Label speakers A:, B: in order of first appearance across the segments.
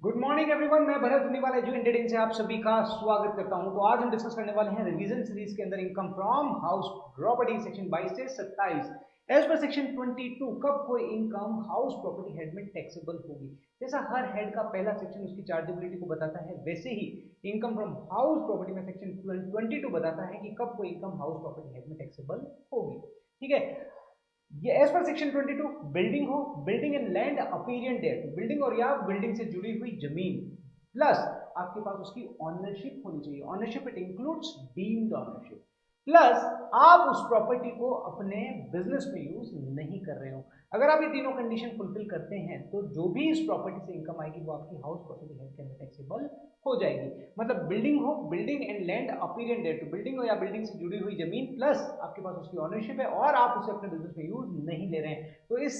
A: Good morning everyone, मैं Bharat धुनीवाला educated से आप सभी का स्वागत करता हूं। तो आज हम डिस्कस करने वाले हैं रिवीजन सीरीज के अंदर income from house property section 22 से 27। एज पर सेक्शन 22 कब कोई इनकम हाउस प्रॉपर्टी हेड में टैक्सेबल होगी। जैसा हर हेड का पहला सेक्शन उसकी चार्जेबिलिटी को बताता है, वैसे ही इनकम फ्रॉम हाउस प्रॉपर्टी में सेक्शन 22 बताता है कि कब कोई इनकम हाउस प्रॉपर्टी हेड में टैक्सेबल होगी। ठीक है, ये एज पर सेक्शन 22 बिल्डिंग हो, building and land appurtenant there, तो बिल्डिंग और या बिल्डिंग से जुड़ी हुई जमीन प्लस आपके पास उसकी ऑनरशिप होनी चाहिए। Ownership it includes deemed ownership, plus आप उस प्रॉपर्टी को अपने बिजनेस में यूज नहीं कर रहे हो। अगर आप ये तीनों कंडीशन फुलफिल करते हैं तो जो भी इस प्रॉपर्टी से इनकम आएगी वो आपकी हाउस प्रॉपर्टी हेड के अंदर टैक्सेबल हो जाएगी। मतलब बिल्डिंग हो, building and land appurtenant there, तो बिल्डिंग हो या बिल्डिंग से जुड़ी हुई जमीन प्लस आपके पास उसकी ऑनरशिप है और आप उसे अपने बिजनेस में यूज नहीं ले रहे हैं, तो इस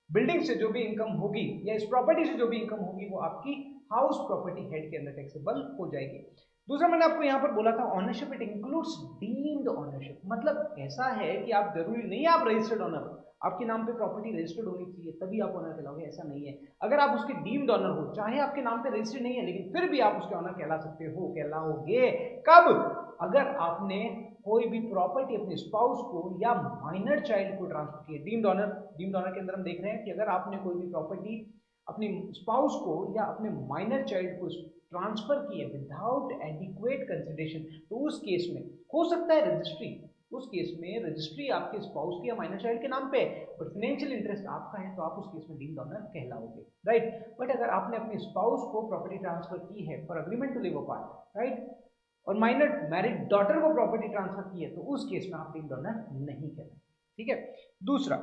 A: बिल्डिंग से जो भी इनकम होगी या इस प्रॉपर्टी से जो भी इनकम होगी वो आपकी हाउस प्रॉपर्टी हेड के अंदर टैक्सेबल हो जाएगी। दूसरा मैंने आपको यहां पर बोला था ownership it includes deemed ownership, मतलब ऐसा है कि आप जरूरी नहीं आप रजिस्टर्ड ऑनर, आपके नाम पे प्रॉपर्टी रजिस्टर्ड होनी चाहिए तभी आप ऑनर कहलाओगे, ऐसा नहीं है। अगर आप उसके डीम्ड ऑनर हो, चाहे आपके नाम पे रजिस्टर्ड नहीं है लेकिन फिर भी आप उसके ऑनर कहला सकते हो, कहलाओगे। कब? अगर आपने कोई भी प्रॉपर्टी अपने स्पाउस को या माइनर चाइल्ड को ट्रांसफर की है। डीम्ड ऑनर के अंदर हम देख रहे हैं कि अगर आपने कोई भी प्रॉपर्टी अपने स्पाउस को या अपने माइनर चाइल्ड को ट्रांसफर की है विदाउट एडिक्वेट कंसिडरेशन, तो उस केस में हो सकता है रजिस्ट्री, उस केस में रजिस्ट्री आपके स्पाउस की या माइनर चाइल्ड के नाम पे, बट फाइनेंशियल इंटरेस्ट आपका है तो आप उस केस में डीम्ड ऑनर कहलाओगे, राइट। बट अगर आपने अपने स्पाउस को प्रॉपर्टी ट्रांसफर की है for agreement to live apart, right, और माइनर मैरिड डॉटर को प्रॉपर्टी ट्रांसफर की है तो उस केस में आप डीम्ड ऑनर नहीं कहलाएंगे। ठीक है। दूसरा,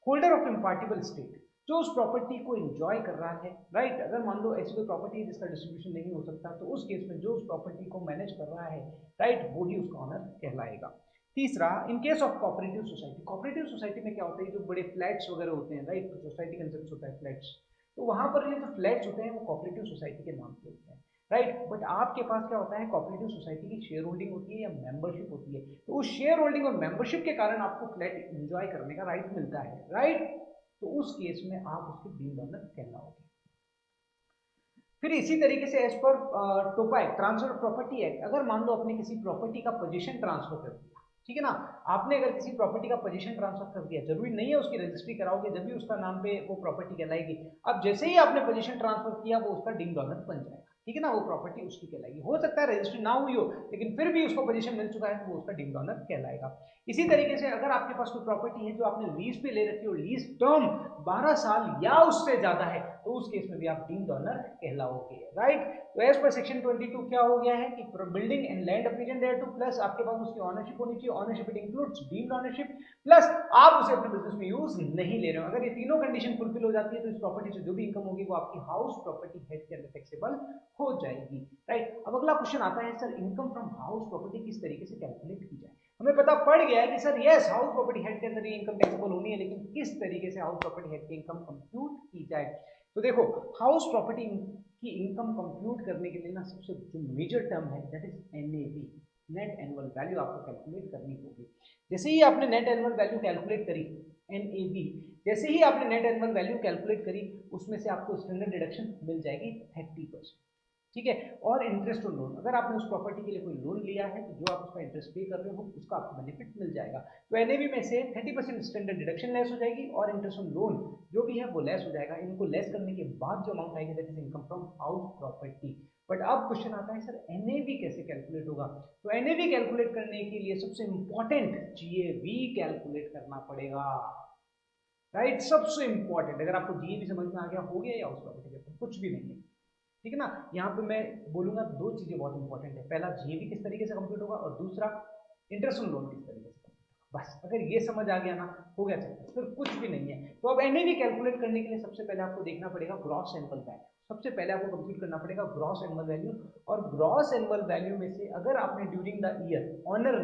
A: होल्डर ऑफ इम्पार्टिबल स्टेट, जो उस प्रॉपर्टी को एंजॉय कर रहा है, राइट। अगर मान लो ऐसी कोई प्रॉपर्टी है जिसका डिस्ट्रीब्यूशन नहीं हो सकता तो उस केस में जो उस प्रॉपर्टी को मैनेज कर रहा है, राइट, वो ही उसका ऑनर कहलाएगा। तीसरा, इन case of cooperative society, cooperative society में क्या होता है, जो बड़े फ्लैट्स वगैरह होते हैं, राइट, सोसाइटी कंसेप्ट होता है फ्लैट्स, तो वहां पर ये जो फ्लैट्स होते हैं वो कोऑपरेटिव सोसाइटी के नाम पे होते हैं, राइट। बट आपके पास क्या होता है, कोऑपरेटिव सोसाइटी की शेयर होल्डिंग होती है या मेंबरशिप होती है, तो उस शेयर होल्डिंग और मेंबरशिप के कारण आपको फ्लैट एंजॉय करने का राइट मिलता है, राइट, तो उस केस में आप उसके डीम्ड ऑनर कहलाओगे। फिर इसी तरीके से एज पर टोपा एक्ट, ट्रांसफर प्रॉपर्टी एक्ट, अगर मान लो अपने किसी प्रॉपर्टी का पोजीशन ट्रांसफर कर दिया, ठीक है ना, आपने अगर किसी प्रॉपर्टी का पोजीशन ट्रांसफर कर दिया, जरूरी नहीं है उसकी रजिस्ट्री कराओगे जब भी उसका नाम पे वो प्रॉपर्टी कहलाएगी। अब जैसे ही आपने पोजीशन ट्रांसफर किया वो उसका डीम्ड ऑनर बन जाएगा, ठीक है ना, वो प्रॉपर्टी उसकी कहलाएगी। हो सकता है रजिस्ट्री ना हुई हो लेकिन फिर भी उसको पोजीशन मिल चुका है तो वो उसका डीम्ड ऑनर कहलाएगा। इसी तरीके से अगर आपके पास कोई प्रॉपर्टी है जो आपने लीज पे ले रखी हो, लीज टर्म 12 साल या उससे ज्यादा है, तो उस केस में भी आप डीम्ड ऑनर कहलाओगे, राइट। तो एज पर सेक्शन 22 क्या हो गया है कि building and land appurtenant thereto, plus आपके पास उसकी ऑनरशिप होनी चाहिए, ownership it includes deemed ownership, plus आप उसे अपने बिजनेस में यूज नहीं ले रहे हो। अगर ये तीनों कंडीशन फुलफिल हो जाती है तो इस प्रॉपर्टी से जो भी इनकम होगी वो आपकी हाउस प्रॉपर्टी हेड के अंदर टैक्सेबल हो जाएगी, राइट। अब अगला क्वेश्चन आता है, sir income from house property किस तरीके से कैलकुलेट की जाए। हमें पता पड़ गया है कि sir yes, house property head के अंदर ये इनकम टैक्सेबल होनी है, लेकिन किस तरीके से हाउस प्रॉपर्टी हेड की इनकम कंप्यूट की जाए। तो देखो, हाउस प्रॉपर्टी की इनकम कंप्यूट करने के लिए ना सबसे जो मेजर टर्म है that is NAV, net annual value आपको कैलकुलेट करनी होगी। जैसे ही आपने नेट एनुअल वैल्यू कैलकुलेट करी, एनएवी, जैसे ही आपने नेट एनुअल वैल्यू कैलकुलेट करी उसमें से आपको स्टैंडर्ड डिडक्शन मिल जाएगी 30%, ठीक है। और इंटरेस्ट ऑन लोन, अगर आपने उस प्रॉपर्टी के लिए कोई लोन लिया है तो जो आप उसका इंटरेस्ट पे कर रहे हो उसका आपको बेनिफिट मिल जाएगा। तो एनएवी में से 30% स्टैंडर्ड डिडक्शन लेस हो जाएगी और इंटरेस्ट ऑन लोन जो भी है वो लेस हो जाएगा। इनको लेस करने के बाद जो अमाउंट आएगी that is income from house property. But अब क्वेश्चन आता है, सर एनएवी कैसे कैलकुलेट होगा। तो एनएवी कैलकुलेट करने के लिए सबसे इंपॉर्टेंट जीएवी कैलकुलेट करना पड़ेगा, राइट, सबसे इंपॉर्टेंट। अगर आपको जीएवी समझ में आ गया, हो गया या हाउस प्रॉपर्टी का कुछ भी नहीं है, ठीक है ना। यहाँ पे मैं बोलूंगा दो चीजें बहुत इंपॉर्टेंट है, पहला जीएवी किस तरीके से कंप्लीट होगा और दूसरा इंटरेस्ट ऑन लोन किस तरीके से कंप्लीट होगा। बस अगर ये समझ आ गया ना, हो गया चक्कर, फिर कुछ भी नहीं है। तो अब एनएवी कैलकुलेट करने के लिए सबसे पहले आपको देखना पड़ेगा ग्रॉस एनुअल वैल्यू, सबसे पहले आपको कंप्यूट करना पड़ेगा ग्रॉस एनुअल वैल्यू। और ग्रॉस एनुअल वैल्यू में से अगर आपने ड्यूरिंग द ईयर ऑनर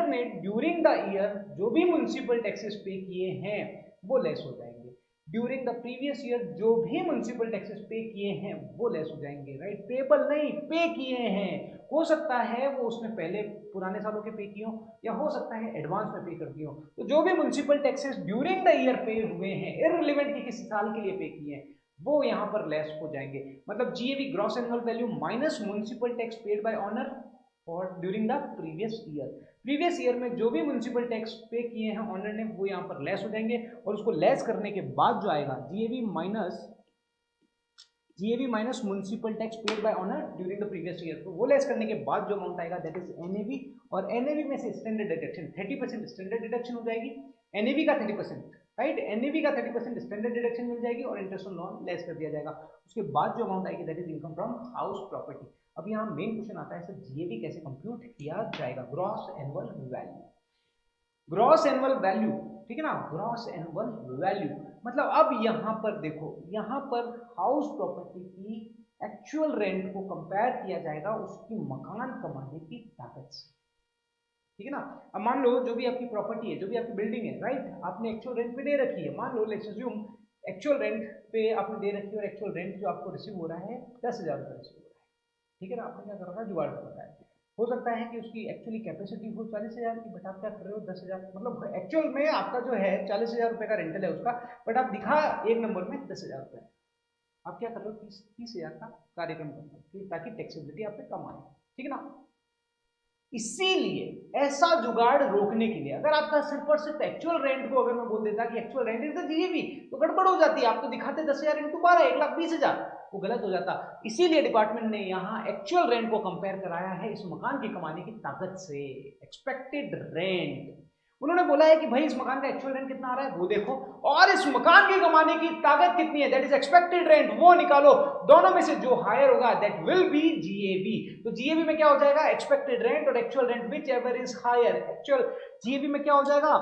A: ने ड्यूरिंग द ईयर जो भी म्युनिसिपल टैक्सेस पे किए हैं वो लेस हो जाएंगे, ड्यूरिंग द प्रीवियस ईयर जो भी म्युनिसिपल टैक्सेस पे किए हैं वो लेस हो जाएंगे, राइट। पेबल नहीं, पे किए हैं। हो सकता है वो उसने पहले पुराने सालों के पे किए हो या हो सकता है एडवांस में पे कर दिए हो। तो जो भी municipal taxes during the year पे हुए हैं, इररिलेवेंट कि किस साल के लिए पे किए हैं, वो यहाँ पर लेस हो जाएंगे। मतलब GAV gross annual value minus municipal tax paid by honour और ड्यूरिंग द प्रीवियस ईयर में जो भी म्युनिसिपल टैक्स पे किए हैं ऑनर ने वो यहाँ पर लेस हो जाएंगे, और उसको लेस करने के बाद जो आएगा GAV minus municipal tax paid by honour during the previous year, तो वो लेस करने के बाद जो अमाउंट आएगा दैट इज एनएवी, और एनएवी में से स्टैंडर्ड डिडक्शन 30% स्टैंडर्ड डिडक्शन हो जाएगी, एनएवी का 30%, राइट, एनएवी का 30% स्टैंडर्ड डिडक्शन मिल जाएगी और इंटरेस्ट ऑन लोन लेस कर दिया जाएगा। उसके बाद जो अमाउंट आएगी that is income from house property. अब यहाँ मेन क्वेश्चन आता है सर जीएवी कैसे कंप्यूट किया जाएगा, gross annual value, gross annual value, ठीक है ना, ग्रॉस एनुअल वैल्यू मतलब अब यहां पर देखो, यहां पर हाउस प्रॉपर्टी की एक्चुअल रेंट को कंपेयर किया जाएगा उसकी मकान कमाने की ताकत से, ठीक है ना। अब मान लो जो भी आपकी प्रॉपर्टी है, जो भी आपकी बिल्डिंग है, राइट, आपने एक्चुअल रेंट पे दे रखी है, मान लो लेट्स अज्यूम एक्चुअल रेंट पे आपने दे रखी है और एक्चुअल रेंट जो आपको रिसीव हो रहा है 10,000 रुपये रिसीव हो रहा है, ठीक है ना। आपने क्या कर रखा है, जुगाड़ कर रखा है। हो सकता है कि उसकी एक्चुअली कैपेसिटी हो 40,000 की, बट आप क्या कर रहे हो 10,000, मतलब एक्चुअल में आपका जो है 40,000 रुपये का रेंटल है उसका, बट आप दिखा एक नंबर में 10,000 रुपये, आप क्या कर रहे हो 30,000 का कार्यक्रम कर रहे हो ताकि टैक्सेबिलिटी आप पे कम आए, ठीक है ना। इसीलिए ऐसा जुगाड़ रोकने के लिए अगर आपका सिर्फ और सिर्फ एक्चुअल रेंट को अगर मैं बोल देता कि actual rent is the GAV तो गड़बड़ हो जाती है, आप तो दिखाते 10,000 इंटू 12 1,20,000, वो गलत हो जाता। इसीलिए डिपार्टमेंट ने यहाँ एक्चुअल रेंट को कंपेयर कराया है इस मकान की कमाने की ताकत से, एक्सपेक्टेड रेंट। उन्होंने बोला है कि भाई इस मकान का एक्चुअल रेंट कितना आ रहा है वो देखो, और इस मकान की कमाने की ताकत कितनी है दैट इज एक्सपेक्टेड रेंट, वो निकालो, दोनों में से जो हायर होगा दैट विल बी जीएवी। तो जीएवी में क्या हो जाएगा, एक्सपेक्टेड रेंट और actual rent whichever is higher, actual GAV में क्या हो जाएगा,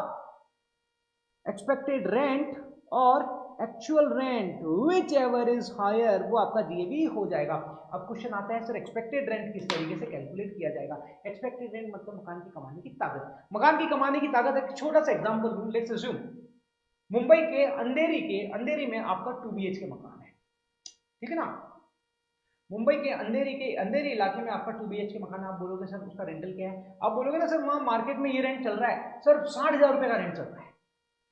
A: एक्सपेक्टेड रेंट और actual rent whichever is higher, वो आपका जीएवी हो जाएगा। अब क्वेश्चन आता है सर एक्सपेक्टेड रेंट किस तरीके से कैलकुलेट किया जाएगा। एक्सपेक्टेड रेंट मतलब मकान की कमाने की ताकत, मकान की कमाने की ताकत। एक छोटा सा एग्जांपल दूं, लेट्स अज्यूम मुंबई के अंधेरी में आपका 2 BHK मकान है, ठीक है ना। मुंबई के अंधेरी इलाके में आपका 2 BHK मकान है, आप बोलोगे सर उसका रेंटल क्या है, आप बोलोगे ना सर वहां मार्केट में ये रेंट चल रहा है सर 60,000 रुपए का रेंट चल रहा है,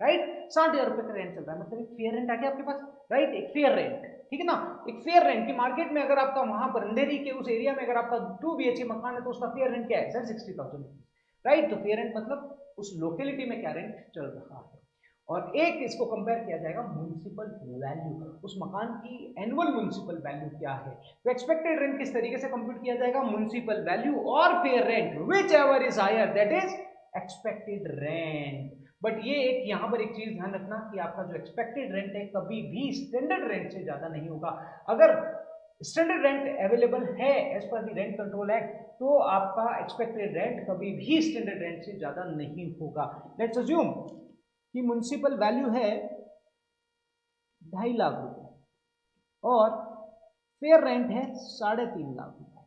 A: राइट, 60,000 रुपए का रेंट चल रहा है, मतलब एक फेयर रेंट आ गया आपके पास, राइट, एक फेयर रेंट, ठीक है ना। एक फेयर रेंट की मार्केट में अगर आपका वहां पर अंधेरी के उस एरिया में अगर आपका 2 BHK मकान है तो उसका फेयर रेंट क्या है सर 60,000, राइट। तो फेयर रेंट मतलब उस लोकेलिटी में क्या रेंट चल रहा है। और एक इसको कंपेयर किया जाएगा म्युनिसिपल वैल्यू, उस मकान की एनुअल म्युनिसिपल वैल्यू क्या है। तो एक्सपेक्टेड रेंट किस तरीके से कंप्यूट किया जाएगा, म्युनिसिपल वैल्यू और fair rent whichever is higher that is expected rent. But ये एक यहां पर एक चीज ध्यान रखना कि आपका जो एक्सपेक्टेड रेंट है कभी भी स्टैंडर्ड रेंट से ज्यादा नहीं होगा। अगर स्टैंडर्ड रेंट अवेलेबल है as per the rent control act तो आपका एक्सपेक्टेड रेंट कभी भी स्टैंडर्ड रेंट से ज्यादा नहीं होगा। लेट्स अज्यूम कि म्युनिसिपल वैल्यू है 2.5 लाख रुपए और फेयर रेंट है 3.5 लाख रुपए,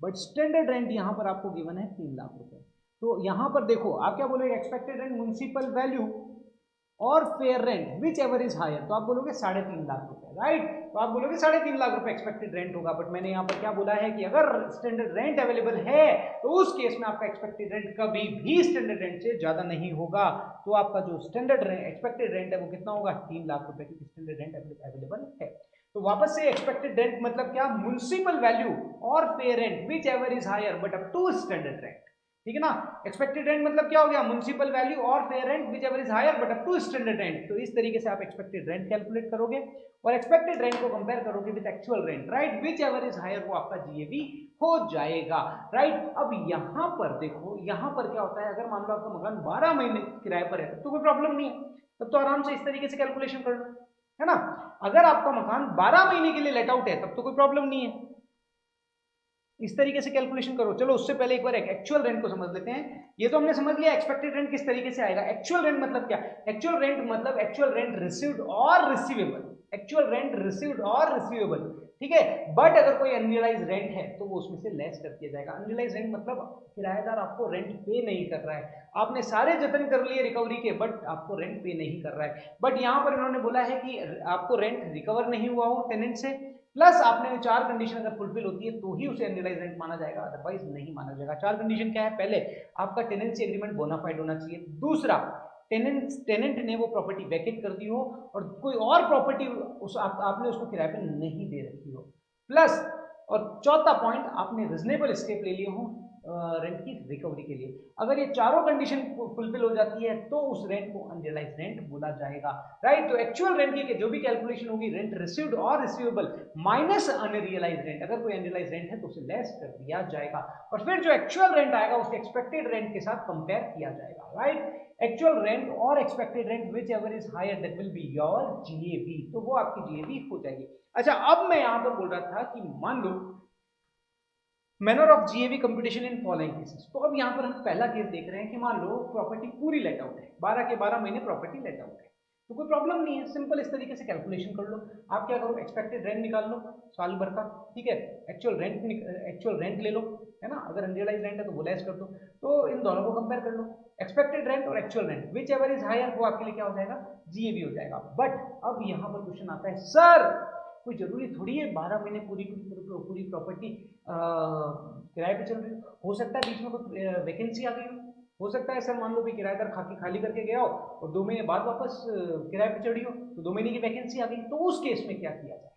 A: बट स्टैंडर्ड रेंट यहां पर आपको गिवन है 3 लाख रुपए। तो यहां पर देखो आप क्या बोलोगे, एक्सपेक्टेड रेंट म्युनिसिपल वैल्यू और fair rent whichever is higher, तो आप बोलोगे 3.5 लाख रुपए, राइट। तो आप बोलोगे 3.5 लाख रुपए एक्सपेक्टेड रेंट होगा, बट मैंने यहाँ पर क्या बोला है कि अगर स्टैंडर्ड रेंट अवेलेबल है तो उस केस में आपका एक्सपेक्टेड रेंट कभी भी स्टैंडर्ड रेंट से ज्यादा नहीं होगा। तो आपका जो स्टैंडर्ड रेंट एक्सपेक्टेड रेंट है वो कितना होगा 3 लाख रुपए, क्योंकि स्टैंडर्ड रेंट अवेलेबल है। तो वापस से एक्सपेक्टेड रेंट मतलब क्या, म्युनिसिपल वैल्यू और fair rent whichever is higher but up to standard rent, ठीक है ना। एक्सपेक्टेड रेंट मतलब क्या हो गया, म्युनिसिपल वैल्यू और fair rent whichever is higher but up to standard rent. तो इस तरीके से आप एक्सपेक्टेड रेंट कैलकुलेट करोगे और एक्सपेक्टेड रेंट को कंपेयर करोगे with actual rent, right, whichever is higher, वो आपका जीएवी हो जाएगा, राइट। अब यहां पर देखो, यहां पर क्या होता है, अगर मान लो आपका मकान 12 महीने किराए पर है तो कोई प्रॉब्लम नहीं है, तब तो आराम से इस तरीके से कैलकुलेशन कर लो, है ना। अगर आपका मकान 12 महीने के लिए लेट आउट है तब तो कोई प्रॉब्लम नहीं है, इस तरीके से कैलकुलेशन करो। चलो उससे पहले एक बार एक्चुअल रेंट को समझ लेते हैं। ये तो हमने समझ लिया एक्सपेक्टेड रेंट किस तरीके से आएगा। एक्चुअल रेंट मतलब क्या, एक्चुअल रेंट मतलब एक्चुअल रेंट रिसीव्ड और रिसीवेबल, एक्चुअल रेंट रिसीव्ड और रिसीवेबल, ठीक है। बट अगर कोई अनरियलाइज रेंट है तो वो उसमें से लेस कर दिया जाएगा। अनरियलाइज रेंट मतलब किराएदार आपको रेंट पे नहीं कर रहा है, आपने सारे जतन कर लिए रिकवरी के बट आपको रेंट पे नहीं कर रहा है। बट यहां पर इन्होंने बोला है कि आपको रेंट रिकवर नहीं हुआ हो टेनेंट से, प्लस आपने 4 कंडीशन अगर फुलफिल होती है तो ही उसे अनरियलाइज रेंट माना जाएगा, अदरवाइज नहीं माना जाएगा। 4 कंडीशन क्या है, पहले आपका टेनेंसी एग्रीमेंट बोनाफाइड होना चाहिए, दूसरा टेनेंट ने वो प्रॉपर्टी वैकेट कर दी हो और कोई और प्रॉपर्टी आपने उसको किराए पे नहीं दे रखी हो, प्लस और चौथा पॉइंट आपने रिजनेबल स्टेप ले लिए हो रेंट की रिकवरी के लिए। अगर ये चारों कंडीशन फुलफिल हो जाती है तो उस रेंट को अनरियलाइज्ड रेंट बोला जाएगा, राइट। तो एक्चुअल रेंट की जो भी कैलकुलेशन होगी, रेंट रिसीव्ड और रिसीवेबल माइनस अनरियलाइज्ड रेंट, अगर कोई अनरियलाइज्ड रेंट है तो उसे लेस कर दिया जाएगा और फिर जो एक्चुअल रेंट आएगा उसके एक्सपेक्टेड रेंट के साथ कंपेयर किया जाएगा, राइट। एक्चुअल रेंट और expected rent whichever is higher that will be your GAV, तो वो आपकी जीएवी हो जाएगी। अच्छा, अब मैं यहां पर बोल रहा था कि मान लो manner of GAV computation in following cases. तो अब यहाँ पर हम पहला केस देख रहे हैं कि मान लो प्रॉपर्टी पूरी लेट आउट है, 12 के 12 महीने प्रॉपर्टी लेट आउट है, तो कोई प्रॉब्लम नहीं है, सिंपल इस तरीके से कैलकुलेशन कर लो। आप क्या करो, एक्सपेक्टेड रेंट निकाल लो साल भर का, ठीक है, एक्चुअल रेंट ले लो, है ना, अगर अनरियलाइज्ड रेंट है तो वो लेस कर दो, तो इन दोनों को कंपेयर कर लो, एक्सपेक्टेड रेंट और actual rent whichever is higher, वो आपके लिए क्या हो जाएगा, जीएवी हो जाएगा। बट अब यहाँ पर क्वेश्चन आता है, सर कोई जरूरी थोड़ी है 12 महीने पूरी प्रॉपर्टी किराए पे चल रही हो सकता है बीच में कोई वैकेंसी आ गई हो सकता है सर मान लो कि किराएदार खाली करके गया हो और 2 महीने बाद वापस किराए पे चढ़ी हो तो 2 महीने की वैकेंसी आ गई, तो उस केस में क्या किया जाएगा।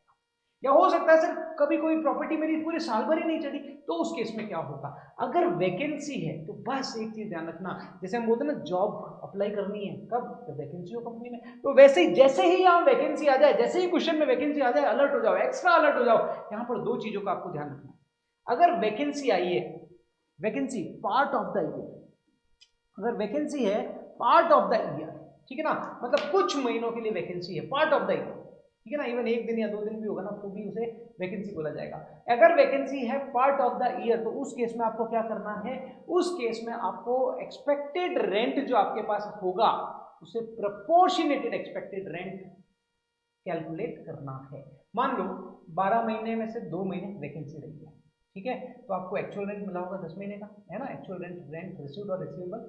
A: या हो सकता है सर कभी कोई प्रॉपर्टी मेरी पूरे साल भर ही नहीं चढ़ी, तो उस केस में क्या होगा। अगर वैकेंसी है तो बस एक चीज ध्यान रखना, जैसे हम बोलते हैं ना जॉब अप्लाई करनी है, कब, जब वैकेंसी हो कंपनी में, तो वैसे ही जैसे ही यहाँ वैकेंसी आ जाए, जैसे ही क्वेश्चन में वैकेंसी आ जाए, अलर्ट हो जाओ, एक्स्ट्रा अलर्ट हो जाओ। यहाँ पर 2 चीजों का आपको ध्यान रखना है। अगर वैकेंसी आई है, vacancy part of the year, अगर वैकेंसी है पार्ट ऑफ द ईयर, ठीक है ना, मतलब कुछ महीनों के लिए वैकेंसी है, पार्ट ऑफ द ईयर, ठीक है ना, इवन 1 दिन या 2 दिन भी होगा ना तो भी उसे वैकेंसी बोला जाएगा। अगर वैकेंसी है पार्ट ऑफ द ईयर तो उस केस में आपको क्या करना है, उस केस में आपको एक्सपेक्टेड रेंट जो आपके पास होगा उसे प्रोपोर्शनेटेड एक्सपेक्टेड रेंट कैलकुलेट करना है। मान लो 12 महीने में से 2 महीने वैकेंसी रही है, ठीक है, तो आपको एक्चुअल रेंट मिला होगा 10 महीने का, है ना, एक्चुअल रेंट रिसीव्ड और रिसीवेबल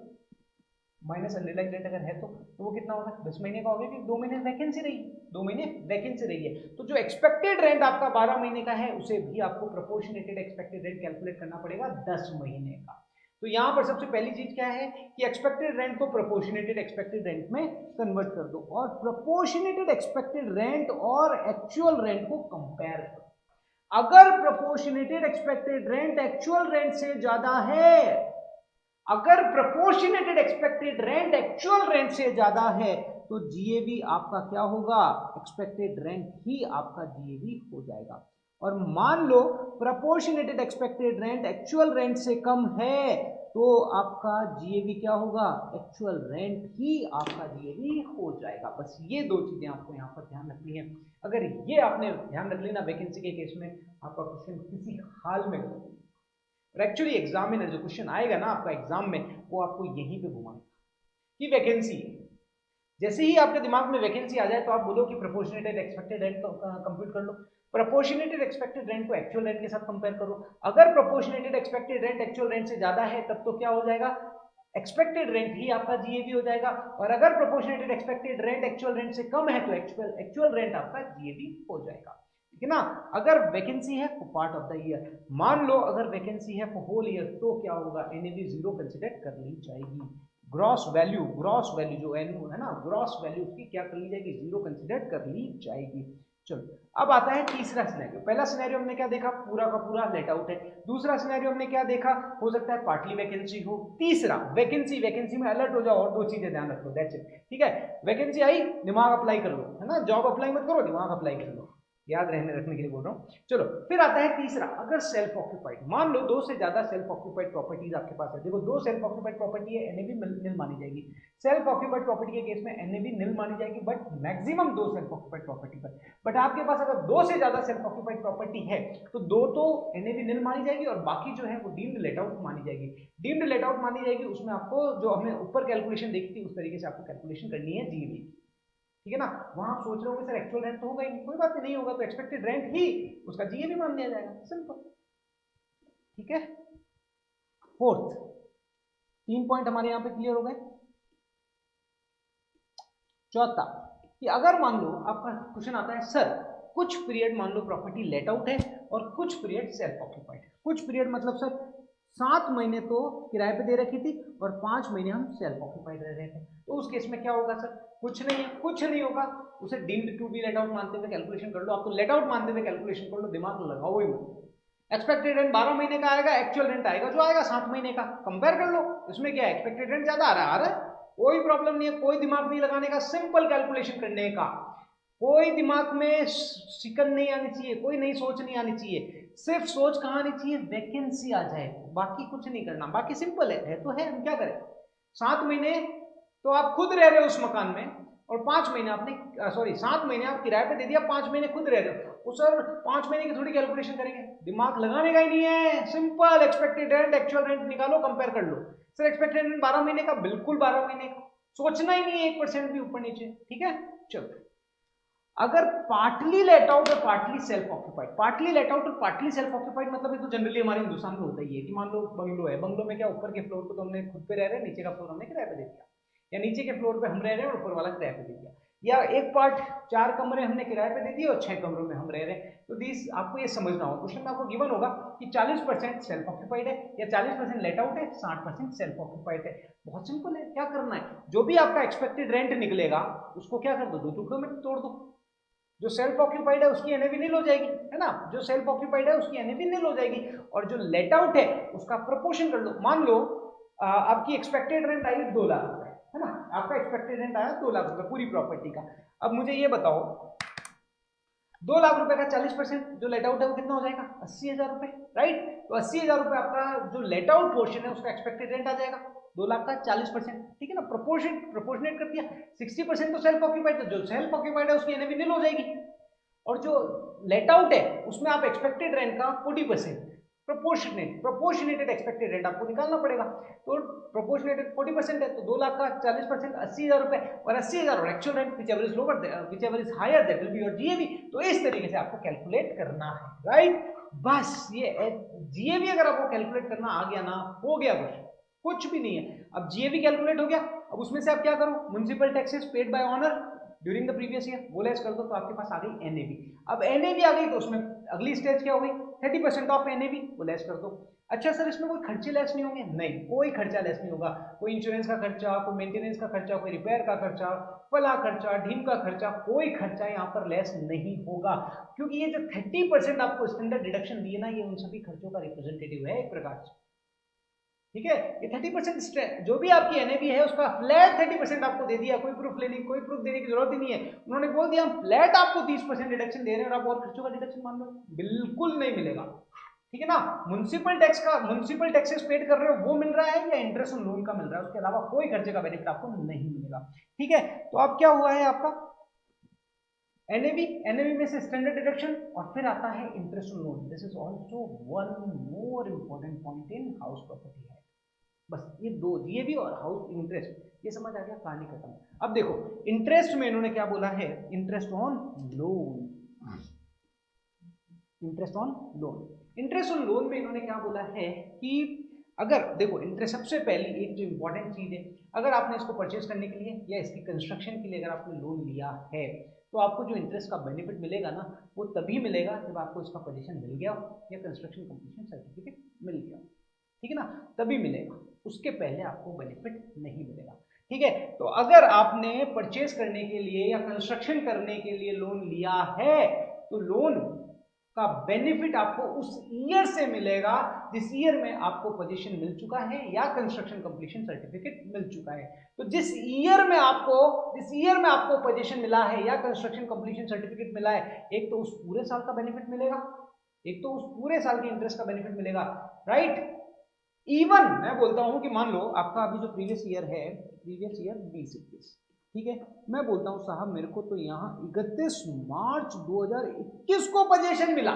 A: माइनस अनरियलाइज्ड रेंट अगर है तो वो कितना होगा, 10 महीने का हो गया, क्योंकि 2 महीने वैकेंसी रही, 2 महीने वैकेंसी रही है, तो जो एक्सपेक्टेड रेंट आपका 12 महीने का है उसे भी आपको प्रोपोर्शनेटेड एक्सपेक्टेड रेंट कैलकुलेट करना पड़ेगा 10 महीने का। तो यहां पर सबसे पहली चीज क्या है कि एक्सपेक्टेड रेंट को प्रोपोर्शनेटेड एक्सपेक्टेड रेंट में कन्वर्ट कर दो और प्रोपोर्शनेटेड एक्सपेक्टेड रेंट और एक्चुअल रेंट को कंपेयर करो। अगर प्रोपोर्शनेटेड एक्सपेक्टेड रेंट एक्चुअल रेंट से ज्यादा है, अगर प्रोपोर्शनेटेड एक्सपेक्टेड रेंट एक्चुअल रेंट से ज्यादा है तो जीएवी आपका क्या होगा, एक्सपेक्टेड रेंट ही आपका जीएवी हो जाएगा। और मान लो प्रोपोर्शनेटेड एक्सपेक्टेड रेंट एक्चुअल रेंट से कम है तो आपका जीएवी क्या होगा, एक्चुअल रेंट ही आपका जीएवी हो जाएगा। बस ये 2 चीजें आपको यहाँ पर ध्यान रखनी है। अगर ये आपने ध्यान रख लेना वैकेंसी के केस में, आपका क्वेश्चन किसी हाल में गलत। और एक्चुअली एग्जामिनर जो क्वेश्चन आएगा ना आपका एग्जाम में, वो आपको यहीं पे घुमाएगा कि वैकेंसी है। जैसे ही आपके दिमाग में वैकेंसी आ जाए तो आप बोलो कि प्रोपोर्शनेटेड एक्सपेक्टेड रेंट कंप्यूट कर लो, प्रोपोर्शनेटेड एक्सपेक्टेड रेंट को एक्चुअल रेंट के साथ कंपेयर करो। अगर प्रोपोर्शनेटेड एक्सपेक्टेड रेंट एक्चुअल रेंट से ज्यादा है तब तो क्या हो जाएगा, एक्सपेक्टेड रेंट ही आपका जीएवी हो जाएगा। और अगर प्रोपोर्शनेटेड एक्सपेक्टेड रेंट एक्चुअल रेंट से कम है तो एक्चुअल रेंट आपका जीएवी हो जाएगा, ठीक है ना। अगर वैकेंसी है तो पार्ट ऑफ द ईयर, मान लो अगर वैकेंसी है फॉर होल ईयर तो क्या होगा, एनएवी 0 कंसीडर कर ली जाएगी। ग्रॉस वैल्यू जो एनयू है ना, ग्रॉस वैल्यू उसकी क्या कर ली जाएगी, 0 कंसीडर कर ली जाएगी। चलो अब आता है तीसरा सिनेरियो। पहला सिनेरियो हमने क्या देखा, पूरा का पूरा लेट आउट है। दूसरा सिनेरियो हमने क्या देखा, हो सकता है पार्टली वैकेंसी हो। तीसरा वैकेंसी में अलर्ट हो जाओ और 2 चीजें ध्यान रखो, दैट्स इट, ठीक है। वैकेंसी आई, दिमाग अप्लाई कर लो, है ना, जॉब अप्लाई मत करो, दिमाग अप्लाई कर लो, याद रखने के लिए बोल रहा हूँ। चलो फिर आता है तीसरा, अगर सेल्फ ऑक्यूपाइड, मान लो 2 से ज्यादा सेल्फ ऑक्यूपाइड प्रॉपर्टीज आपके पास है। देखो 2 सेल्फ ऑक्यूपाइड प्रॉपर्टी है, एनएवी निल मानी जाएगी। सेल्फ ऑक्यूपाइड प्रॉपर्टी के केस में एनएवी निल मानी जाएगी, but maximum 2 self occupied property पर। बट आपके पास अगर 2 से ज्यादा सेल्फ ऑक्यूपाइड प्रॉपर्टी है तो 2 तो एनएवी निल मानी जाएगी और बाकी जो है वो डीम्ड लेट आउट मानी जाएगी। डीम्ड लेट आउट मानी जाएगी, उसमें आपको जो हमने ऊपर कैलकुलेशन देखी थी उस तरीके से आपको कैलकुलेशन करनी है जीवी, ठीक है ना। वहां आप सोच रहे हो कि सर एक्चुअल रेंट तो होगा ही नहीं, कोई बात नहीं होगा तो एक्सपेक्टेड रेंट ही उसका जीए भी मान दिया जाएगा, सिंपल, ठीक है। फोर्थ 3 पॉइंट हमारे यहां पे क्लियर हो गए। चौथा कि अगर मान लो आपका क्वेश्चन आता है सर कुछ पीरियड मान लो प्रॉपर्टी लेट आउट है और कुछ पीरियड सेल्फ ऑक्यूपाइड है। कुछ पीरियड मतलब सर 7 महीने तो किराए पे दे रखी थी और 5 महीने हम सेल्फ ऑक्यूपाइड रह रहे थे। तो उस केस में क्या होगा सर? कुछ नहीं है, कुछ नहीं होगा। उसे deemed to be let out मानते हुए कैलकुलेशन कर लो। आप तो लेट आउट मानते हुए कैलकुलेशन कर लो, दिमाग लगाओ ही मत। एक्सपेक्टेड रेंट 12 महीने का आएगा, एक्चुअल रेंट आएगा जो आएगा 7 महीने का, कंपेयर कर लो। इसमें क्या है, एक्सपेक्टेड रेंट ज्यादा आ रहा है, कोई प्रॉब्लम नहीं है, कोई दिमाग नहीं लगाने का, सिंपल कैलकुलेशन करने का, कोई दिमाग में शिकन नहीं आनी चाहिए, कोई नई सोच नहीं आनी चाहिए। सिर्फ सोच कहां आनी चाहिए, वैकेंसी आ जाए, बाकी कुछ नहीं करना, बाकी सिंपल है तो है, हम क्या करें। 7 महीने तो आप खुद रह रहे हो उस मकान में और 5 महीने आपने 7 महीने आप किराए पे दे दिया, 5 महीने खुद रह रहे हो। तो सर 5 महीने की थोड़ी कैलकुलेशन करेंगे, दिमाग लगाने का ही नहीं है, simple expected rent actual rent निकालो, कंपेयर कर लो। सर एक्सपेक्टेड रेंट 12 महीने का, बिल्कुल 12 महीने का, सोचना ही नहीं है 1% भी ऊपर नीचे, ठीक है। चलो, अगर पार्टली लेट आउट और partly self occupied, partly let out और पार्टली सेल्फ ऑक्यूपाइड मतलब ये तो जनरली हमारे हिंदुस्तान में होता ही है कि मान लो बंगलो है, बंगलो में क्या ऊपर के फ्लोर को तो हमने खुद पे रह रहे हैं, नीचे का फ्लोर हमने किराए पे दे दिया, या नीचे के फ्लोर पे हम रह रहे हैं और ऊपर वाला किराए पे दे दिया, या एक पार्ट 4 कमरे हमने किराए पे दे दिए और 6 कमरों में हम रह रहे हैं। तो दिस आपको ये समझना होगा, क्वेश्चन में आपको गिवन होगा कि 40% सेल्फ ऑक्यूपाइड है या 40% लेट आउट है, 60% सेल्फ ऑक्यूपाइड है। बहुत सिंपल है, क्या करना है, जो भी आपका एक्सपेक्टेड रेंट निकलेगा उसको क्या कर दो, 2 टुकड़ों में तोड़ दो। जो सेल्फ ऑक्यूपाइड है उसकी एनएवी नील हो जाएगी, है ना, जो सेल्फ ऑक्यूपाइड है उसकी एनएवी नील हो जाएगी, और जो लेट आउट है उसका प्रोपोर्शन कर लो। मान लो आपकी एक्सपेक्टेड रेंट आई 2 लाख रुपए, है ना, आपका एक्सपेक्टेड रेंट आया 2 लाख रुपए पूरी प्रॉपर्टी का। अब मुझे ये बताओ 2 लाख रुपए का 40% जो लेट आउट है वो कितना हो जाएगा, 80,000 रुपए, राइट। तो 80,000 रुपए आपका जो लेट आउट पोर्शन है उसका एक्सपेक्टेड रेंट आ जाएगा, 2 लाख का 40%, ठीक है ना, प्रोपोर्शनेट कर दिया। 60% तो सेल्फ ऑक्यूपाइड, तो जो सेल्फ ऑक्यूपाइड है उसकी एनएवी नील हो जाएगी, और जो लेट आउट है उसमें आप एक्सपेक्टेड रेंट का 40% प्रोपोर्शनेटेड एक्सपेक्टेड रेंट आपको निकालना पड़ेगा। तो प्रोपोर्शनेटेड 40% है तो 2 लाख का 40% 80,000 रुपए, और 80,000 और actual rent whichever is lower whichever is higher that will be your GAV. तो इस तरीके से आपको कैलकुलेट करना है, राइट। बस ये जीएवी अगर आपको कैलकुलेट करना आ गया ना, हो गया, कुछ भी नहीं है। अब जीएवी कैलकुलेट हो गया, अब उसमें से आप क्या करो, municipal taxes paid by honour during the previous year वो लेस कर दो, तो आपके पास आ गई एनएवी। अब एनएवी आ गई तो उसमें अगली स्टेज क्या हो गई, 30% ऑफ एनएवी वो लेस कर दो। अच्छा सर इसमें कोई खर्चे लेस नहीं होंगे, नहीं, कोई खर्चा लेस नहीं होगा, कोई इंश्योरेंस का खर्चा, कोई मेंटेनेंस का खर्चा, कोई रिपेयर का खर्चा, फला खर्चा, ढीम का खर्चा, कोई खर्चा यहाँ पर लेस नहीं होगा, क्योंकि ये जो 30% आपको स्टैंडर्ड डिडक्शन दिए ना, ये उन सभी खर्चों का रिप्रेजेंटेटिव है एक प्रकार से, ठीक है। ये 30% जो भी आपकी एनएवी है उसका फ्लैट 30% आपको दे दिया, कोई प्रूफ देने की जरूरत ही नहीं है, उन्होंने बोल दिया हम फ्लैट आपको 30% डिडक्शन दे रहे हैं और आप और खर्चों का डिडक्शन मान लो, बिल्कुल नहीं मिलेगा, ठीक है ना। म्युनिसिपल टैक्सेस पेड कर रहे हो वो मिल रहा है या इंटरेस्ट ऑन लोन का मिल रहा है, उसके अलावा कोई खर्चे का बेनिफिट आपको नहीं मिलेगा, ठीक है। तो अब क्या हुआ है आपका एनएवी में से स्टैंडर्ड डिडक्शन, और फिर आता है interest on loan. This is also one more important point in house property है। बस ये दो जीएवी और हाउस इंटरेस्ट, ये समझ आ गया, कहानी खत्म। अब देखो इंटरेस्ट में इन्होंने क्या बोला है, interest on loan, interest on loan, interest on loan में इन्होंने क्या बोला है कि अगर देखो इंटरेस्ट, सबसे पहली एक जो इंपॉर्टेंट चीज है, अगर आपने इसको परचेज करने के लिए या इसकी कंस्ट्रक्शन के लिए अगर आपने लोन लिया है तो आपको जो इंटरेस्ट का बेनिफिट मिलेगा ना वो तभी मिलेगा जब आपको इसका पोजीशन मिल गया या कंस्ट्रक्शन कंप्लीशन सर्टिफिकेट मिल गया, ठीक है ना, तभी मिलेगा, उसके पहले आपको बेनिफिट नहीं मिलेगा, ठीक है। तो अगर आपने परचेज करने के लिए या कंस्ट्रक्शन करने के लिए लोन लिया है तो लोन का बेनिफिट आपको उस ईयर से मिलेगा जिस ईयर में आपको पोजीशन मिल चुका है या कंस्ट्रक्शन कंप्लीशन सर्टिफिकेट मिल चुका है। तो जिस ईयर में आपको पोजीशन मिला है या कंस्ट्रक्शन कंप्लीशन सर्टिफिकेट मिला है, एक तो उस पूरे साल का बेनिफिट मिलेगा, एक तो उस पूरे साल के इंटरेस्ट का बेनिफिट मिलेगा, राइट। इवन मैं बोलता हूं कि मान लो आपका अभी जो प्रीवियस ईयर है, प्रीवियस ईयर 2021, ठीक है, मैं बोलता हूं साहब मेरे को तो यहां 31 मार्च 2021 को पोजीशन मिला,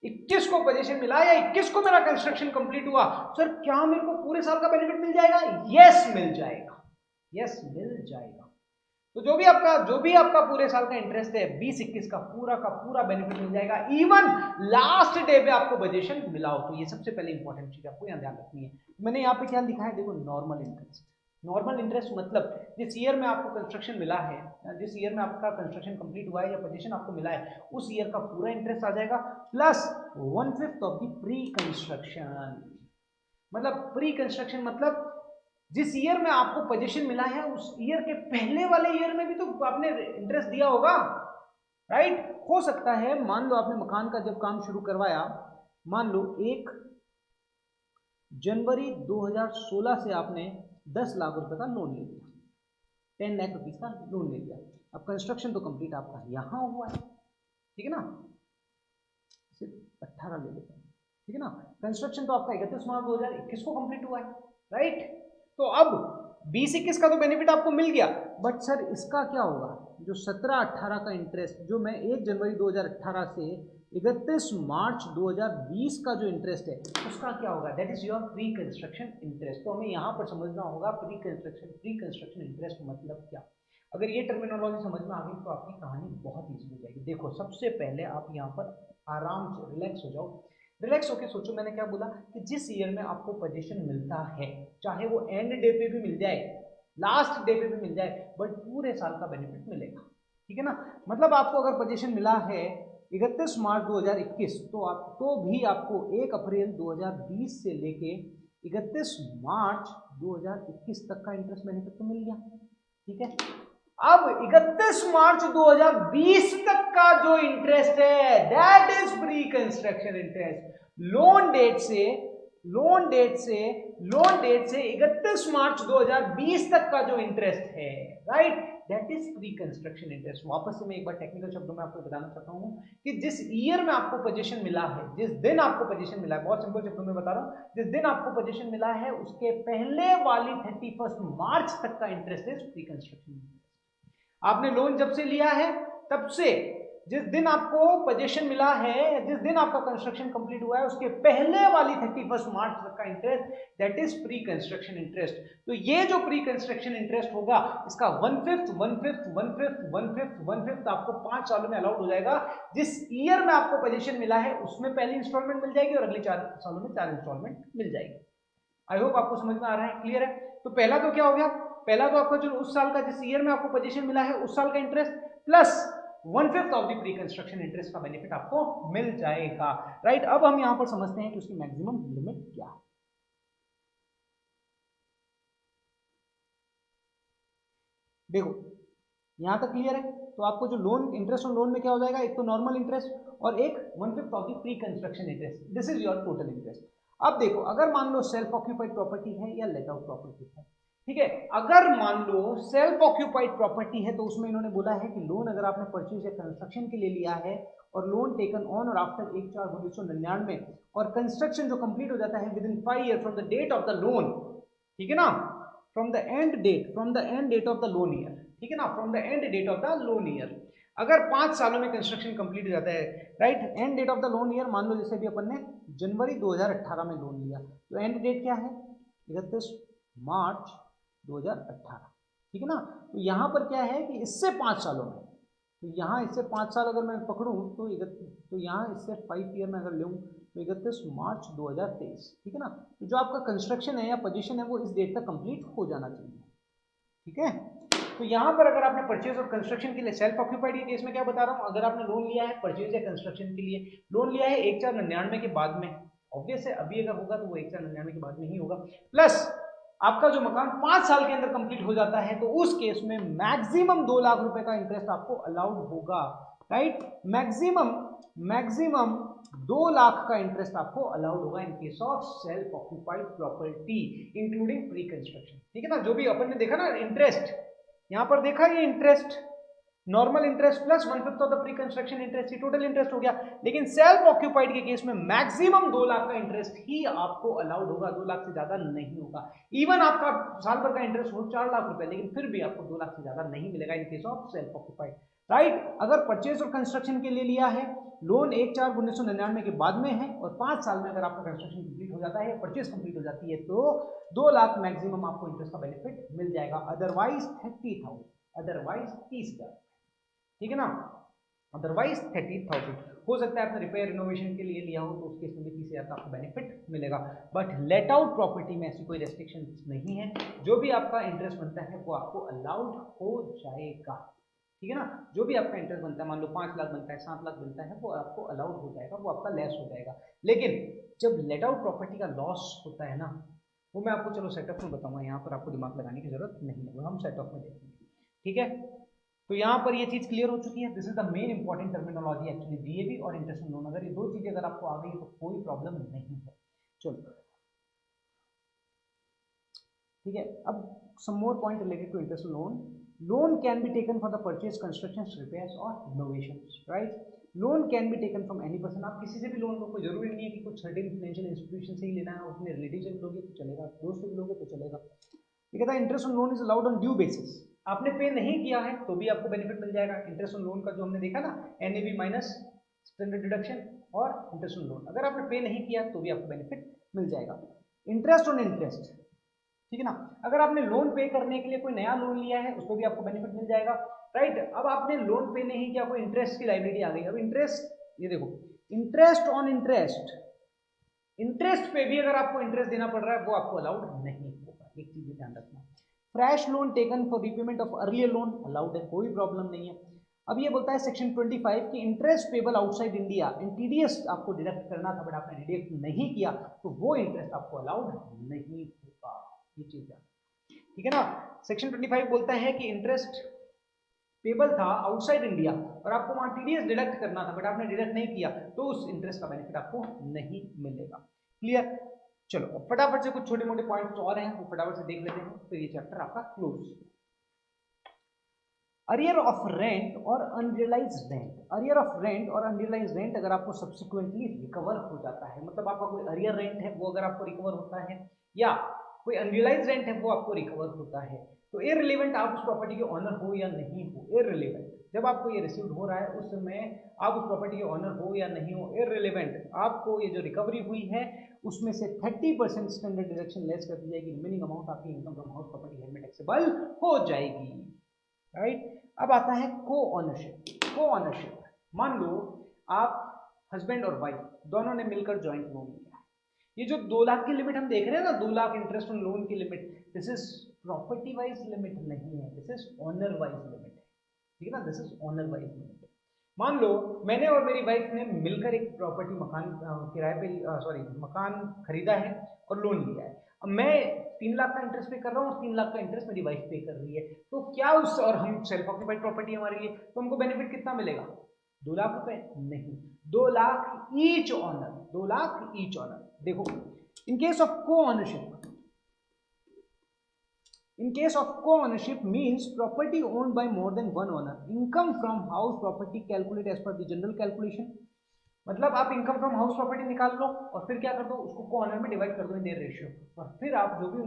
A: 21 को पोजीशन मिला या 21 को मेरा कंस्ट्रक्शन कंप्लीट हुआ, सर क्या मेरे को पूरे साल का बेनिफिट मिल जाएगा? यस मिल जाएगा, यस मिल जाएगा। तो जो भी आपका पूरे साल का इंटरेस्ट है 20-21 का पूरा बेनिफिट मिल जाएगा, इवन लास्ट डे पे आपको पोजीशन मिला हो। तो ये सबसे पहले इंपॉर्टेंट चीज आपको यहाँ ध्यान रखनी है। मैंने यहाँ पे क्या लिखा है, देखो नॉर्मल इंटरेस्ट, नॉर्मल इंटरेस्ट मतलब जिस ईयर में आपको कंस्ट्रक्शन मिला है, जिस ईयर में आपका कंस्ट्रक्शन कंप्लीट हुआ है या पोजीशन आपको मिला है, उस ईयर का पूरा इंटरेस्ट आ जाएगा plus 1/5 of the pre construction, मतलब प्री कंस्ट्रक्शन मतलब जिस ईयर में आपको पोजीशन मिला है उस ईयर के पहले वाले ईयर में भी तो आपने इंटरेस्ट दिया होगा, राइट। हो सकता है मान लो आपने मकान का जब काम शुरू करवाया, मान लो 1 जनवरी 2016 से आपने 10 लाख रुपए का लोन ले लिया, 10 लाख रुपीज का लोन ले लिया। अब कंस्ट्रक्शन तो कंप्लीट आपका यहां हुआ है, ठीक है ना, सिर्फ 18 ले लेते हैं, ठीक है ना। कंस्ट्रक्शन तो आपका 31 मार्च 2021 को कंप्लीट हुआ है, राइट। तो अब 20-21 का तो बेनिफिट आपको मिल गया, बट सर इसका क्या होगा, जो 17-18 का इंटरेस्ट, जो मैं 1 जनवरी 2018 से 31 मार्च 2020 का जो इंटरेस्ट है उसका क्या होगा, that is your pre construction interest. तो हमें यहाँ पर समझना होगा प्री कंस्ट्रक्शन इंटरेस्ट मतलब क्या। अगर ये टर्मिनोलॉजी समझ में आ गई तो आपकी कहानी बहुत ईजी हो जाएगी। देखो सबसे पहले आप यहाँ पर आराम से रिलैक्स हो जाओ, रिलैक्स होके सोचो मैंने क्या बोला कि जिस ईयर में आपको पोजीशन मिलता है, चाहे वो एंड डे पे भी मिल जाए, लास्ट डे पे भी मिल जाए, बट पूरे साल का बेनिफिट मिलेगा, ठीक है ना। मतलब आपको अगर पोजीशन मिला है 31 मार्च 2021 तो भी आपको 1 अप्रैल 2020 से लेके 31 मार्च 2021 तक का इंटरेस्ट बेनिफिट तो मिल गया, ठीक है। अब 31 मार्च 2020 तक का जो इंटरेस्ट है that is pre construction interest. Loan date से 31 मार्च 2020 तक का जो इंटरेस्ट है, right, that is pre construction interest. वापस से मैं एक बार टेक्निकल शब्दों में आपको बताना चाहता हूं कि जिस ईयर में आपको पोजीशन मिला है, जिस दिन आपको पोजीशन मिला है, बहुत सिंपल शब्दों में बता रहा हूं, जिस दिन आपको पोजीशन मिला है उसके पहले वाली 31 मार्च तक का interest is pre construction interest. आपने लोन जब से लिया है तब से जिस दिन आपको पोजीशन मिला है, जिस दिन आपका कंस्ट्रक्शन कंप्लीट हुआ है उसके पहले वाली 31 मार्च तक का interest that is pre construction interest. तो ये जो प्री कंस्ट्रक्शन इंटरेस्ट होगा इसका 1/5 आपको 5 सालों में अलाउड हो जाएगा। जिस ईयर में आपको पोजीशन मिला है उसमें पहली इंस्टॉलमेंट मिल जाएगी और अगले 4 सालों में 4 इंस्टॉलमेंट मिल जाएगी। आई होप आपको समझ में आ रहा है, क्लियर है। तो पहला तो क्या हो गया, पहला तो आपका जो उस साल का जिस ईयर में आपको पोजीशन मिला है उस साल का interest plus 1/5 of the pre construction interest का बेनिफिट आपको मिल जाएगा, राइट। अब हम यहां पर समझते हैं कि उसकी मैक्सिमम लिमिट क्या है। देखो यहां तक क्लियर है। तो आपको जो लोन इंटरेस्ट ऑन लोन में क्या हो जाएगा, एक तो नॉर्मल इंटरेस्ट और एक 1/5 of the pre construction interest, this is your total interest. अब देखो अगर मान लो सेल्फ ऑक्यूपाइड प्रॉपर्टी है या लेट आउट प्रॉपर्टी है, ठीक है। अगर मान लो सेल्फ ऑक्यूपाइड प्रॉपर्टी है तो उसमें इन्होंने बोला है कि लोन अगर आपने परचेज या कंस्ट्रक्शन के लिए लिया है और लोन टेकन ऑन और आफ्टर 1/4/1999 और कंस्ट्रक्शन जो कंप्लीट हो जाता है within 5 year from the date of the loan, ठीक है ना, from the end date of the loan year, ठीक है ना, from the end date of the loan year. अगर 5 सालों में कंस्ट्रक्शन कंप्लीट हो जाता है, right, end date of the loan year मान लो जैसे भी अपन ने जनवरी 2018 में लोन लिया तो एंड डेट क्या है 31 मार्च 2018, ठीक है ना। तो यहां पर क्या है कि इससे 5 सालों में, तो यहाँ इससे 5 साल अगर मैं पकड़ूं तो यहाँ इससे 5 ईयर में अगर लूँ तो 31 मार्च 2023, ठीक है ना। तो जो आपका कंस्ट्रक्शन है या पोजीशन है वो इस डेट तक कंप्लीट हो जाना चाहिए, ठीक है। तो यहाँ पर अगर आपने परचेज और कंस्ट्रक्शन के लिए सेल्फ ऑक्यूपाइड के केस में क्या बता रहा हूँ, अगर आपने लोन लिया है परचेज या कंस्ट्रक्शन के लिए, लोन लिया है 1/4/99 के बाद में, ऑब्वियस है अभी अगर होगा तो वो 1/4/99 के बाद में ही होगा, प्लस आपका जो मकान 5 साल के अंदर कंप्लीट हो जाता है तो उस केस में मैक्सिमम 2 लाख रुपए का इंटरेस्ट आपको अलाउड होगा, राइट। मैक्सिमम 2 लाख का इंटरेस्ट आपको अलाउड होगा इन case of self occupied property including pre construction, ठीक है ना। जो भी अपन ने देखा ना इंटरेस्ट, यहां पर देखा ये interest normal interest plus 1/5 of the pre construction interest, ये टोटल इंटरेस्ट हो गया। लेकिन सेल्फ ऑक्यूपाइड के केस में मैक्सिमम 2 लाख का इंटरेस्ट ही आपको अलाउड होगा, 2 लाख से ज्यादा नहीं होगा। इवन आपका साल भर का इंटरेस्ट हो 4 लाख रुपए लेकिन फिर भी आपको 2 लाख से ज्यादा नहीं मिलेगा इन case of self occupied, right. अगर परचेज और कंस्ट्रक्शन के लिए लिया है, लोन 1/4/1999 के बाद में है और 5 साल में अगर आपका कंस्ट्रक्शन कंप्लीट हो जाता है, परचेज कंप्लीट हो जाती है तो 2 लाख मैक्सिमम आपको इंटरेस्ट का बेनिफिट मिल जाएगा, अदरवाइज 30,000, अदरवाइज 30,000, ठीक है ना, अदरवाइज 30,000। हो सकता है आपने रिपेयर रिनोवेशन के लिए लिया हो तो उसके इसमें भी 30,000 का आपको बेनिफिट मिलेगा, बट लेट आउट प्रॉपर्टी में ऐसी कोई रेस्ट्रिक्शन नहीं है, जो भी आपका इंटरेस्ट बनता है वो आपको अलाउड हो जाएगा, ठीक है ना। जो भी आपका इंटरेस्ट बनता है, मान लो 5 लाख बनता है, 7 लाख बनता है, वो आपको अलाउड हो जाएगा, वो आपका लेस हो जाएगा। लेकिन जब लेट आउट प्रॉपर्टी का लॉस होता है ना, वो मैं आपको चलो सेटअप में बताऊंगा, यहाँ पर आपको दिमाग लगाने की जरूरत नहीं है, वो हम सेटअप में देखेंगे, ठीक है। तो यहाँ पर ये चीज क्लियर हो चुकी है। This is the main important terminology actually, GAB और इंटरेस्ट ऑन लोन। अगर ये दो चीजें अगर आपको आ गई तो कोई प्रॉब्लम नहीं है। चलो ठीक है, अब some more point related to interest loan. Loan can be taken for the purchase, construction, repairs or innovations, right? Loan can be taken from any person. आप किसी से भी लोन लो, कोई जरूरी नहीं है कि कुछ सर्टेन फाइनेंशियल इंस्टीट्यूशन से ही लेना है, अपने रिलेटिव से भी लोगे तो चलेगा, दोस्त से भी लोगे तो चलेगा। ये कहता है interest on loan is allowed on due basis. आपने पे नहीं किया है तो भी आपको बेनिफिट मिल जाएगा। इंटरेस्ट ऑन लोन का जो हमने देखा ना, एनएबी माइनस स्टैंडर्ड डिडक्शन और इंटरेस्ट ऑन लोन, अगर आपने पे नहीं किया तो भी आपको बेनिफिट मिल जाएगा। इंटरेस्ट ऑन इंटरेस्ट, ठीक है ना, अगर आपने लोन पे करने के लिए कोई नया लोन लिया है उस पर भी आपको बेनिफिट मिल जाएगा, राइट। अब आपने लोन पे नहीं किया, कोई इंटरेस्ट की लायबिलिटी आ गई, अब इंटरेस्ट, ये देखो इंटरेस्ट ऑन इंटरेस्ट, इंटरेस्ट पे भी अगर आपको इंटरेस्ट देना पड़ रहा है वो आपको अलाउड नहीं होगा। एक चीज ध्यान रखना, fresh loan taken for repayment of earlier loan allowed है, कोई प्रॉब्लम नहीं है। अब ये बोलता है सेक्शन 25 कि interest payable outside India and TDS आपको डिडक्ट करना था बट आपने डिडक्ट नहीं किया तो वो इंटरेस्ट आपको अलाउड नहीं होगा। ये चीज ध्यान, ठीक है ना। सेक्शन 25 बोलता है कि इंटरेस्ट पेबल था आउटसाइड इंडिया और आपको वहां टीडीएस डिडक्ट करना था बट आपने डिडक्ट नहीं किया तो उस इंटरेस्ट का बेनिफिट आपको नहीं मिलेगा। क्लियर। चलो फटाफट से कुछ छोटे मोटे पॉइंट्स और हैं वो फटाफट से देख लेते हैं, फिर ये चैप्टर आपका क्लोज। अरियर ऑफ रेंट और unrealise rent, arrear of rent और अनरियलाइज रेंट अगर आपको सब्सिक्वेंटली रिकवर हो जाता है, मतलब आपका कोई अरियर रेंट है वो अगर आपको रिकवर होता है या कोई अनरियलाइज रेंट है वो आपको रिकवर होता है, तो इररिलेवेंट आप उस प्रॉपर्टी के ऑनर हो या नहीं हो, इररिलेवेंट जब आपको ये रिसीव हो रहा है उस समय आप उस प्रॉपर्टी के ऑनर हो या नहीं हो, इररिलेवेंट आपको ये जो रिकवरी हुई है उसमें से 30% स्टैंडर्ड डिडक्शन लेस कर दी जाएगी, रिमेनिंग अमाउंट आपकी income from house property head में टैक्सेबल हो जाएगी, राइट। अब आता है को ऑनरशिप। को ऑनरशिप, मान लो आप हस्बैंड और वाइफ दोनों ने मिलकर ज्वाइंट लोन लिया, ये जो 2 लाख की लिमिट हम देख रहे हैं ना, 2 लाख इंटरेस्ट ऑन लोन की limit, this is property wise limit नहीं है, this is owner wise limit है, ठीक है ना, this is owner wise limit है। मान लो मैंने और मेरी वाइफ ने मिलकर एक प्रॉपर्टी मकान किराए पे मकान खरीदा है और लोन लिया है, अब मैं 3 लाख का इंटरेस्ट पे कर रहा हूँ, 3 लाख का इंटरेस्ट मेरी वाइफ पे कर रही है, तो क्या उस, और हम सेल्फ ऑक्यूपाइड प्रॉपर्टी हमारे लिए, तो हमको बेनिफिट कितना मिलेगा, 2 लाख रुपए नहीं, 2 lakh each owner, 2 lakh each owner. देखो in case of co ownership, in case of co-ownership means property owned by more than one owner, income from house property calculate as per the general calculation, मतलब आप income from house property निकाल लो और फिर क्या कर दो, उसको को ऑनर में डिवाइड कर दो इन देयर रेशियो, और फिर आप जो भी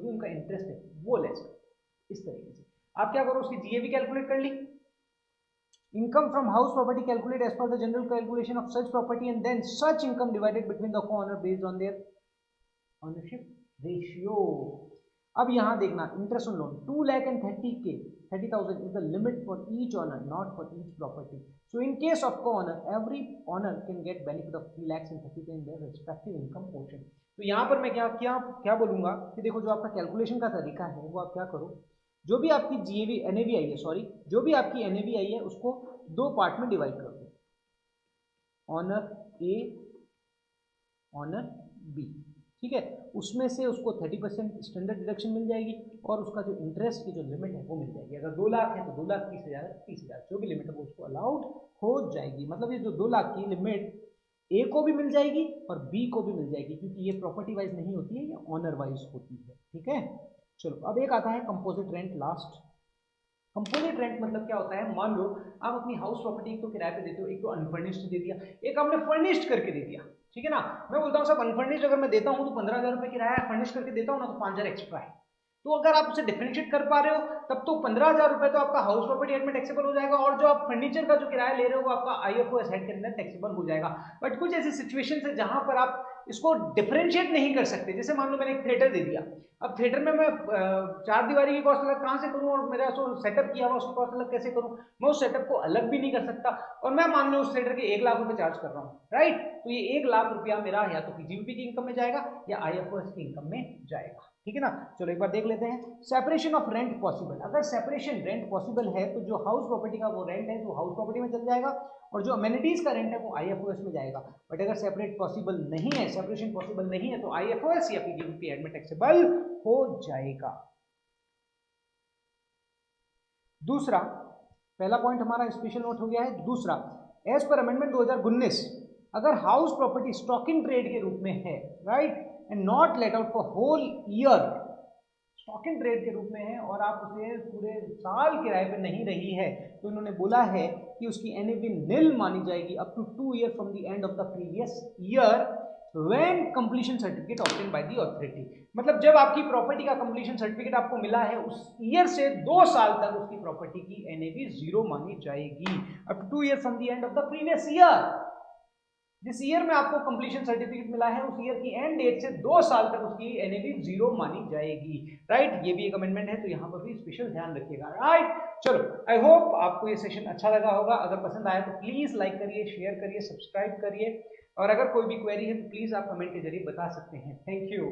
A: उनका इंटरेस्ट है वो लेस करो। इस तरीके से आप क्या करो, उसकी जीएबी कैलकुलेट कर ली, income from house property calculate as per the general calculation of such property and then such income divided between the co-owner based on their ownership ratio। अब यहां देखना interest on loan 2,30,000 is the limit for each owner, not for each property. So in case of co-owner, every owner can get benefit of 3,30,000 in their respective income portion। तो यहाँ पर मैं क्या बोलूंगा कि देखो जो आपका कैलकुलेशन का तरीका है वो आप क्या करो, जो भी आपकी जीएवी एनएवी आई है, सॉरी जो भी आपकी एनएवी आई है उसको 2 पार्ट में डिवाइड कर दो, ऑनर ए ऑनर बी, ठीक है, उसमें से उसको 30% स्टैंडर्ड डिडक्शन मिल जाएगी और उसका जो इंटरेस्ट की जो लिमिट है वो मिल जाएगी। अगर 2 लाख है तो 2,30,000 जो भी लिमिट है वो उसको अलाउड हो जाएगी। मतलब ये जो 2 लाख की लिमिट ए को भी मिल जाएगी और बी को भी मिल जाएगी, क्योंकि ये प्रॉपर्टी वाइज नहीं होती है, ये ऑनर वाइज होती है, ठीक है। चलो अब एक आता है composite rent last. Composite rent मतलब क्या होता है, मान लो आप अपनी हाउस प्रॉपर्टी एक तो किराए पे देते हो, एक तो अनफर्निश्ड दे दिया, एक आपने फर्निश्ड करके दे दिया, ठीक है ना। मैं बोलता हूँ सब अनफर्निश्ड अगर मैं देता हूँ तो 15,000 रुपये किराया, फर्निश करके देता हूँ ना तो 5,000 एक्स्ट्रा है, तो अगर आप उसे डिफरेंशिएट कर पा रहे हो तब तो 15,000 रुपये तो आपका हाउस प्रॉपर्टी हेड में टैक्सेबल हो जाएगा और जो आप फर्नीचर का जो किराया ले रहे हो वो आपका आईएफओएस हेड के अंदर टैक्सेबल हो जाएगा। बट कुछ ऐसी सिचुएशन है जहां पर आप इसको डिफरेंशिएट नहीं कर सकते, जैसे मान लो मैंने एक थिएटर दे दिया, अब थिएटर में मैं 4 दीवारी की कॉस्ट अलग कहां से करूं और मेरा जो सेटअप किया हुआ उसकी कॉस्ट अलग कैसे करूं, मैं उस सेटअप को अलग भी नहीं कर सकता और मैं मान लो उस थिएटर के 1 लाख रुपए चार्ज कर रहा हूं, राइट। तो ये 1 लाख रुपया मेरा या तो पीजीबीपी की इनकम में जाएगा या आईएफओएस की इनकम में जाएगा, ठीक है ना। चलो एक बार देख लेते हैं। सेपरेशन ऑफ रेंट पॉसिबल, अगर सेपरेशन रेंट पॉसिबल है तो जो हाउस प्रॉपर्टी का वो रेंट है तो हाउस प्रॉपर्टी में चल जाएगा, और जो अमेनिटीज का रेंट है वो आईएफओएस में जाएगा। बट अगर सेपरेट पॉसिबल नहीं है, सेपरेशन पॉसिबल नहीं है, तो आईएफओएस या पीजीबीपी में टैक्सेबल हो जाएगा। दूसरा, पहला पॉइंट हमारा स्पेशल नोट हो गया है। दूसरा, एज पर अमेंडमेंट 2019 अगर house property stock in trade के रूप में है, right, and not let out for whole year, stock in trade के रूप में है और आप उसे पूरे साल किराए पे नहीं रही है, तो इन्होंने बोला है कि उसकी एनएवी निल मानी जाएगी up to 2 year from the end of the previous year when completion certificate obtain by the authority. मतलब जब आपकी प्रॉपर्टी का कंप्लीशन सर्टिफिकेट आपको मिला है उस ईयर से 2 साल तक उसकी प्रॉपर्टी की एनएवी 0 मानी जाएगी, up to 2 year from the end of the previous year. जिस ईयर में आपको कंप्लीशन सर्टिफिकेट मिला है उस ईयर की एंड डेट से 2 साल तक उसकी एनएवी 0 मानी जाएगी, राइट। ये भी एक अमेंडमेंट है, तो यहाँ पर भी स्पेशल ध्यान रखिएगा, राइट। चलो, आई होप आपको ये सेशन अच्छा लगा होगा। अगर पसंद आया तो प्लीज लाइक करिए, शेयर करिए, सब्सक्राइब करिए, और अगर कोई भी क्वेरी है तो प्लीज आप कमेंट के जरिए बता सकते हैं। Thank you.